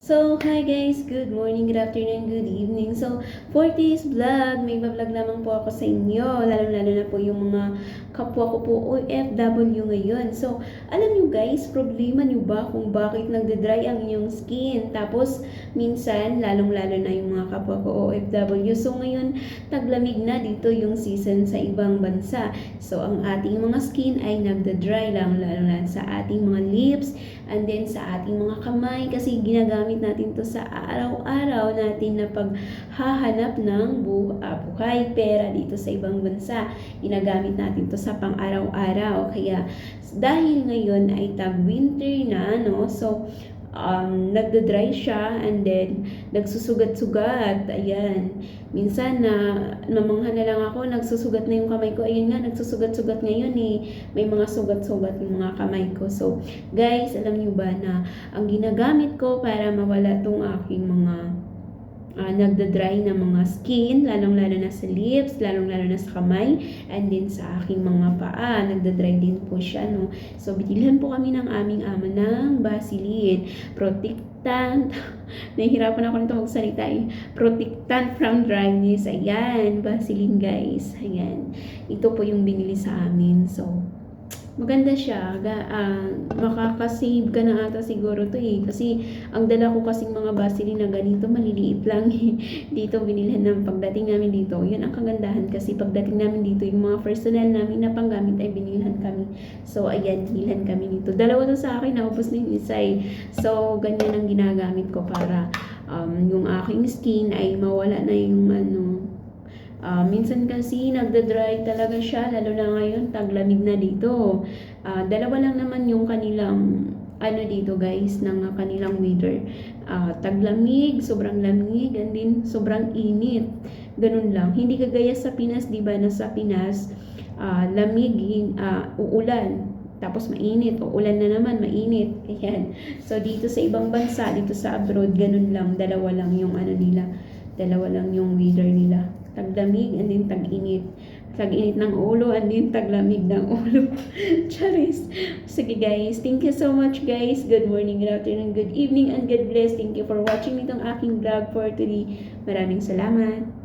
So, hi guys! Good morning, good afternoon, good evening. So, for this vlog, may vlog lamang po ako sa inyo. Lalo-lalo na po yung mga kapwa ko po OFW ngayon. So, alam nyo guys, problema nyo ba kung bakit nagda-dry ang inyong skin? Tapos, minsan, lalong-lalo na yung mga kapwa ko OFW. So, ngayon, taglamig na dito yung season sa ibang bansa. So, ang ating mga skin ay nagda-dry, lalo-lalo na sa ating mga lips, and then sa ating mga kamay, kasi ginagamit natin to sa araw-araw natin na paghahanap ng buhay, pera dito sa ibang bansa. Ginagamit natin to sa pang-araw-araw. Kaya dahil ngayon ay tag-winter na, no? So, nagda-dry siya and then nagsusugat-sugat. Ayan. Minsan na namangha na lang ako, nagsusugat na yung kamay ko. Ayun nga, nagsusugat-sugat ngayon eh. May mga sugat-sugat yung mga kamay ko. So, guys, alam niyo ba na ang ginagamit ko para mawala tong aking mga nagda-dry na mga skin, lalong-lalo na sa lips, lalong-lalo na sa kamay, and then sa aking mga paa, nagda-dry din po siya, no? So, binilhan po kami ng aming ama ng Vaseline, protectant, nahihirapan ako nito magsalita eh, protectant from dryness, ayan, Vaseline guys, ayan, ito po yung binili sa amin, so, maganda siya. Makakasave ka na ata siguro to eh. Kasi ang dala ko kasing mga Vaseline na ganito, maliliit lang eh. Dito binilhan ng pagdating namin dito. Yun ang kagandahan kasi pagdating namin dito, yung mga personal namin na panggamit ay binilhan kami. So ayan, binilhan kami nito. Dalawa to sa akin, naubos na yung isa eh. So ganyan ang ginagamit ko para yung aking skin ay mawala na yung minsan kasi nagda-dry talaga siya, lalo na ngayon, taglamig na dito. Dalawa lang naman yung kanilang, dito guys, ng kanilang weather. Taglamig, sobrang lamig, and then sobrang init. Ganun lang. Hindi kagaya sa Pinas, di ba, na sa Pinas, lamig, uulan. Tapos mainit, uulan na naman, mainit. Ayan. So, dito sa ibang bansa, dito sa abroad, ganun lang. Dalawa lang yung nila. Dalawa lang yung weather nila. Taglamig and then tag-init. Tag-init ng ulo and then taglamig ng ulo. Charis. Sige guys, thank you so much guys. Good morning, good afternoon, good evening, and God bless. Thank you for watching itong aking vlog for today. Maraming salamat.